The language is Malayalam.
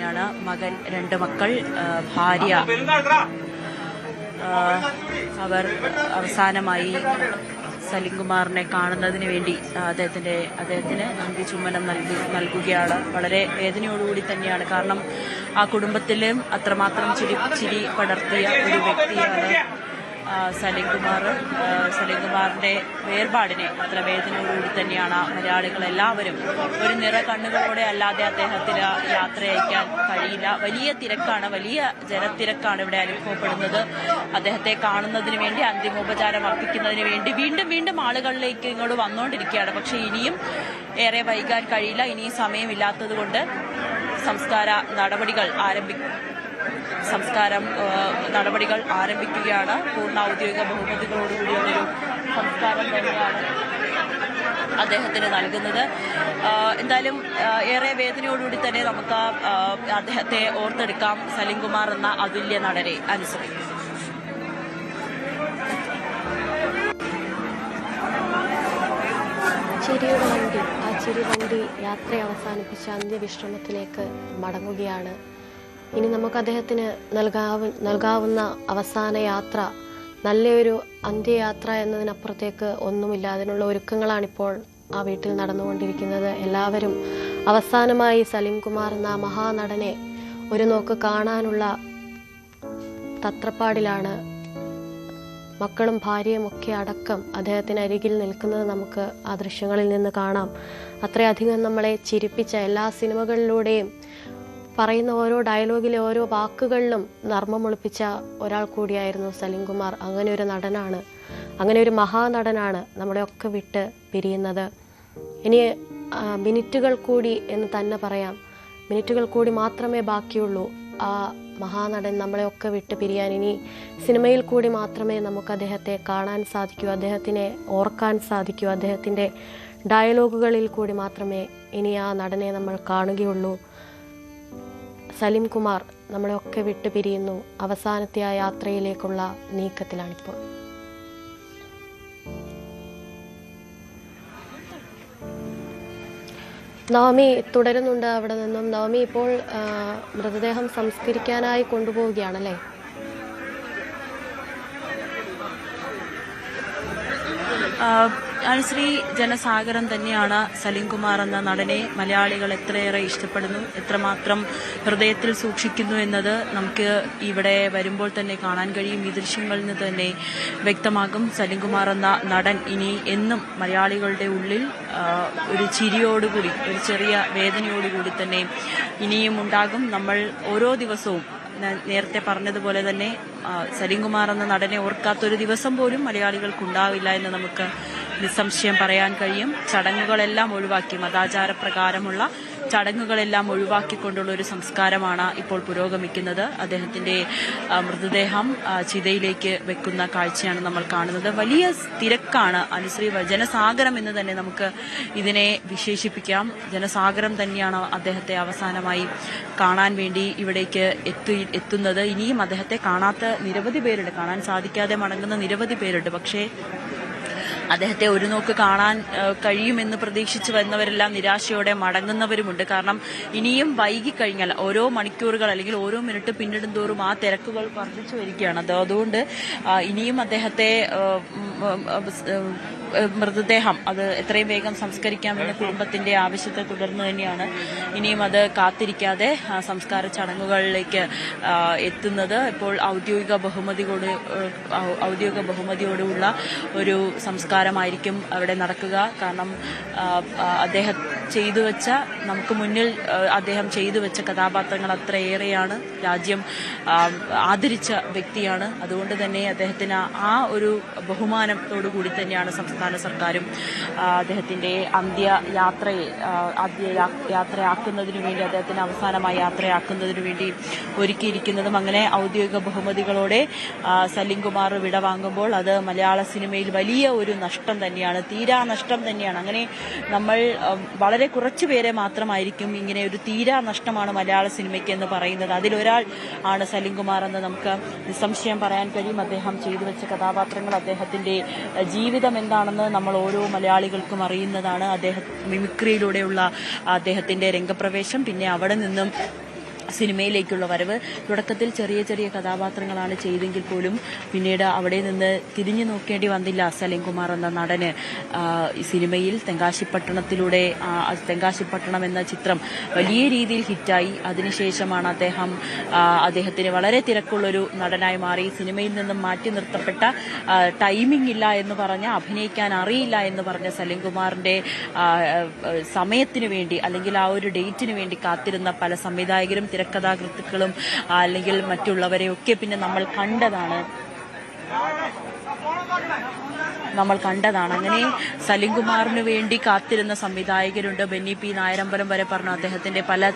തന്നെയാണ്. മകൻ, 2 മക്കൾ, ഭാര്യ, അവർ അവസാനമായി സലിംകുമാറിനെ കാണുന്നതിന് വേണ്ടി അദ്ദേഹത്തിന് അന്ത്യചുംബനം നൽകുകയാണ്. വളരെ വേദനയോടുകൂടി തന്നെയാണ്. കാരണം ആ കുടുംബത്തിലും അത്രമാത്രം ചിരി പടർത്തിയ ഒരു വ്യക്തിയാണ് സലിംകുമാറിന്റെ വേർപാടിനെ അത്ര വേദനയോടുകൂടി തന്നെയാണ് മലയാളികൾ എല്ലാവരും ഒരു നിറ കണ്ണുകളോടെ അല്ലാതെ അദ്ദേഹത്തിന് യാത്ര അയക്കാൻ കഴിയില്ല. വലിയ തിരക്കാണ്, വലിയ ജനത്തിരക്കാണ് ഇവിടെ അനുഭവപ്പെടുന്നത്. അദ്ദേഹത്തെ കാണുന്നതിന് വേണ്ടി, അന്തിമോപചാരം അർപ്പിക്കുന്നതിന് വേണ്ടി വീണ്ടും ആളുകളിലേക്ക് ഇങ്ങോട്ട് വന്നുകൊണ്ടിരിക്കുകയാണ്. പക്ഷെ ഇനിയും ഏറെ വൈകാൻ കഴിയില്ല. ഇനിയും സമയമില്ലാത്തതുകൊണ്ട് സംസ്കാര നടപടികൾ ആരംഭിക്കുകയാണ്. പൂർണ്ണ ഔദ്യോഗിക ബഹുമതികളോടുകൂടിയുള്ളൊരു സംസ്കാരം തന്നെയാണ് അദ്ദേഹത്തിന് നൽകുന്നത്. എന്തായാലും ഏറെ വേദനയോടുകൂടി തന്നെ നമുക്ക് അദ്ദേഹത്തെ ഓർത്തെടുക്കാം. സലിംകുമാർ എന്ന അതുല്യ നടനെ അനുസരിക്കും. ചിരിയുടെ വണ്ടി, ആ ചിരി വണ്ടി യാത്ര അവസാനിപ്പിച്ച അന്ത്യവിശ്രമത്തിലേക്ക് മടങ്ങുകയാണ്. ഇനി നമുക്ക് അദ്ദേഹത്തിന് നൽകാവുന്ന അവസാന യാത്ര, നല്ലൊരു അന്ത്യയാത്ര എന്നതിനപ്പുറത്തേക്ക് ഒന്നുമില്ല. അതിനുള്ള ഒരുക്കങ്ങളാണിപ്പോൾ ആ വീട്ടിൽ നടന്നുകൊണ്ടിരിക്കുന്നത്. എല്ലാവരും അവസാനമായി സലിംകുമാർ എന്ന മഹാനടനെ ഒരു നോക്ക് കാണാനുള്ള തത്രപ്പാടിലാണ്. മക്കളും ഭാര്യയും ഒക്കെ അടക്കം അദ്ദേഹത്തിന് അരികിൽ നിൽക്കുന്നത് നമുക്ക് ആ ദൃശ്യങ്ങളിൽ നിന്ന് കാണാം. അത്രയധികം നമ്മളെ ചിരിപ്പിച്ച, എല്ലാ സിനിമകളിലൂടെയും പറയുന്ന ഓരോ ഡയലോഗിലെ ഓരോ വാക്കുകളിലും നർമ്മമൊളിപ്പിച്ച ഒരാൾ കൂടിയായിരുന്നു സലിംകുമാർ. അങ്ങനെ ഒരു നടനാണ്, അങ്ങനെ ഒരു മഹാനടനാണ് നമ്മളെയൊക്കെ വിട്ട് പിരിയുന്നത്. ഇനി മിനിറ്റുകൾ കൂടി എന്ന് തന്നെ പറയാം. മിനിറ്റുകൾ കൂടി മാത്രമേ ബാക്കിയുള്ളൂ ആ മഹാനടൻ നമ്മളെയൊക്കെ വിട്ട് പിരിയാൻ. ഇനി സിനിമയിൽ കൂടി മാത്രമേ നമുക്ക് അദ്ദേഹത്തെ കാണാൻ സാധിക്കൂ, അദ്ദേഹത്തിനെ ഓർക്കാൻ സാധിക്കൂ. അദ്ദേഹത്തിൻ്റെ ഡയലോഗുകളിൽ കൂടി മാത്രമേ ഇനി ആ നടനെ നമ്മൾ കാണുകയുള്ളൂ. സലിംകുമാർ നമ്മളെയൊക്കെ വിട്ടു പിരിയുന്നു. അവസാനത്തെ ആ യാത്രയിലേക്കുള്ള നീക്കത്തിലാണിപ്പോൾ. നവമി തുടരുന്നുണ്ട് അവിടെ നിന്നും. നവമി ഇപ്പോൾ മൃതദേഹം സംസ്കരിക്കാനായി കൊണ്ടുപോവുകയാണല്ലേ? അനുശ്രീ, ജനസാഗരം തന്നെയാണ് സലിംകുമാർ എന്ന നടനെ മലയാളികൾ എത്രയേറെ ഇഷ്ടപ്പെടുന്നു, എത്രമാത്രം ഹൃദയത്തിൽ സൂക്ഷിക്കുന്നു എന്നത് നമുക്ക് ഇവിടെ വരുമ്പോൾ തന്നെ കാണാൻ കഴിയും. ഈ ദൃശ്യങ്ങളിൽ നിന്ന് തന്നെ വ്യക്തമാകും. സലിംകുമാർ എന്ന നടൻ ഇനി എന്നും മലയാളികളുടെ ഉള്ളിൽ ഒരു ചിരിയോടുകൂടി, ഒരു ചെറിയ വേദനയോടുകൂടി തന്നെ ഇനിയും ഉണ്ടാകും. നമ്മൾ ഓരോ ദിവസവും നേരത്തെ പറഞ്ഞതുപോലെ തന്നെ സലിംകുമാർ എന്ന നടനെ ഓർക്കാത്തൊരു ദിവസം പോലും മലയാളികൾക്കുണ്ടാവില്ല എന്ന് നമുക്ക് നിസ്സംശയം പറയാൻ കഴിയും. ചടങ്ങുകളെല്ലാം ഒഴിവാക്കി, മതാചാരപ്രകാരമുള്ള ചടങ്ങുകളെല്ലാം ഒഴിവാക്കിക്കൊണ്ടുള്ള ഒരു സംസ്കാരമാണ് ഇപ്പോൾ പുരോഗമിക്കുന്നത്. അദ്ദേഹത്തിന്റെ മൃതദേഹം ചിതയിലേക്ക് വെക്കുന്ന കാഴ്ചയാണ് നമ്മൾ കാണുന്നത്. വലിയ തിരക്കാണ് അനുശ്രീ, ജനസാഗരം എന്ന് തന്നെ നമുക്ക് ഇതിനെ വിശേഷിപ്പിക്കാം. ജനസാഗരം തന്നെയാണ് അദ്ദേഹത്തെ അവസാനമായി കാണാൻ വേണ്ടി ഇവിടേക്ക് എത്തുന്നത്. ഇനിയും അദ്ദേഹത്തെ കാണാത്ത നിരവധി പേരുണ്ട്, കാണാൻ സാധിക്കാതെ മടങ്ങുന്ന നിരവധി പേരുണ്ട്. പക്ഷേ അദ്ദേഹത്തെ ഒരു നോക്ക് കാണാൻ കഴിയുമെന്ന് പ്രതീക്ഷിച്ച് വന്നവരെല്ലാം നിരാശയോടെ മടങ്ങുന്നവരുമുണ്ട്. കാരണം ഇനിയും വൈകിക്കഴിഞ്ഞാൽ ഓരോ മണിക്കൂറുകൾ അല്ലെങ്കിൽ ഓരോ മിനിറ്റ് പിന്നിടും തോറും ആ തിരക്കുകൾ വർദ്ധിച്ചു വരികയാണ്. അതുകൊണ്ട് ഇനിയും അദ്ദേഹത്തെ മൃതദേഹം അത് എത്രയും വേഗം സംസ്കരിക്കാമെന്ന കുടുംബത്തിന്റെ ആവശ്യത്തെ തുടർന്ന് തന്നെയാണ് ഇനിയും അത് കാത്തിരിക്കാതെ സംസ്കാര ചടങ്ങുകളിലേക്ക് എത്തുന്നത്. ഇപ്പോൾ ഔദ്യോഗിക ബഹുമതിയോടുള്ള ഒരു സംസ്കാരമായിരിക്കും അവിടെ നടക്കുക. കാരണം അദ്ദേഹം ചെയ്തു വെച്ച, നമുക്ക് മുന്നിൽ അദ്ദേഹം ചെയ്തു വെച്ച കഥാപാത്രങ്ങൾ അത്രയേറെയാണ്. രാജ്യം ആദരിച്ച വ്യക്തിയാണ്. അതുകൊണ്ട് തന്നെ അദ്ദേഹത്തിന് ആ ഒരു ബഹുമാനത്തോടു കൂടി തന്നെയാണ് സംസ്ഥാന സർക്കാരും അദ്ദേഹത്തിന്റെ യാത്രയാക്കുന്നതിനു വേണ്ടി, അദ്ദേഹത്തിന് അവസാനമായി യാത്രയാക്കുന്നതിനു വേണ്ടി ഒരുക്കിയിരിക്കുന്നതും. അങ്ങനെ ഔദ്യോഗിക ബഹുമതികളോടെ സലിംകുമാർ വിടവാങ്ങുമ്പോൾ അത് മലയാള സിനിമയിൽ വലിയ ഒരു നഷ്ടം തന്നെയാണ്, തീരാ നഷ്ടം തന്നെയാണ്. അങ്ങനെ നമ്മൾ വളരെ കുറച്ചു പേരെ മാത്രമായിരിക്കും ഇങ്ങനെ ഒരു തീരാ നഷ്ടമാണ് മലയാള സിനിമയ്ക്ക് എന്ന് പറയുന്നത്. അതിലൊരാൾ ആണ് സലിംകുമാർ എന്ന് നമുക്ക് നിസ്സംശയം പറയാൻ കഴിയും. അദ്ദേഹം ചെയ്തു വെച്ച കഥാപാത്രങ്ങൾ, അദ്ദേഹത്തിന്റെ ജീവിതം എന്താണെന്ന് നമ്മൾ ഓരോ മലയാളികൾക്കും അറിയുന്നതാണ്. മിമിക്രിയിലൂടെയുള്ള അദ്ദേഹത്തിന്റെ രംഗപ്രവേശം, പിന്നെ അവിടെ നിന്നും സിനിമയിലേക്കുള്ള വരവ്. തുടക്കത്തിൽ ചെറിയ ചെറിയ കഥാപാത്രങ്ങളാണ് ചെയ്തെങ്കിൽ പോലും പിന്നീട് അവിടെ നിന്ന് തിരിഞ്ഞു നോക്കേണ്ടി വന്നില്ല സലീംകുമാർ എന്ന നടന്. സിനിമയിൽ തെങ്കാശിപ്പട്ടണത്തിലൂടെ തെങ്കാശിപ്പട്ടണം എന്ന ചിത്രം വലിയ രീതിയിൽ ഹിറ്റായി. അതിനുശേഷമാണ് അദ്ദേഹത്തിന് വളരെ തിരക്കുള്ളൊരു നടനായി മാറി. സിനിമയിൽ നിന്നും മാറ്റി നിർത്തപ്പെട്ട, ടൈമിംഗ് ഇല്ല എന്ന് പറഞ്ഞ, അഭിനയിക്കാൻ അറിയില്ല എന്ന് പറഞ്ഞ സലീംകുമാറിന്റെ സമയത്തിനു വേണ്ടി അല്ലെങ്കിൽ ആ ഒരു ഡേറ്റിന് വേണ്ടി കാത്തിരുന്ന പല സംവിധായകരും തിരക്കഥാകൃത്തുക്കളും അല്ലെങ്കിൽ മറ്റുള്ളവരെയൊക്കെ പിന്നെ നമ്മൾ കണ്ടതാണ്. അങ്ങനെ സലീംകുമാറിന് വേണ്ടി കാത്തിരുന്ന സംവിധായകരുണ്ട്. ബെന്നി പി നായരമ്പലം വരെ പറഞ്ഞു അദ്ദേഹത്തിന്റെ പല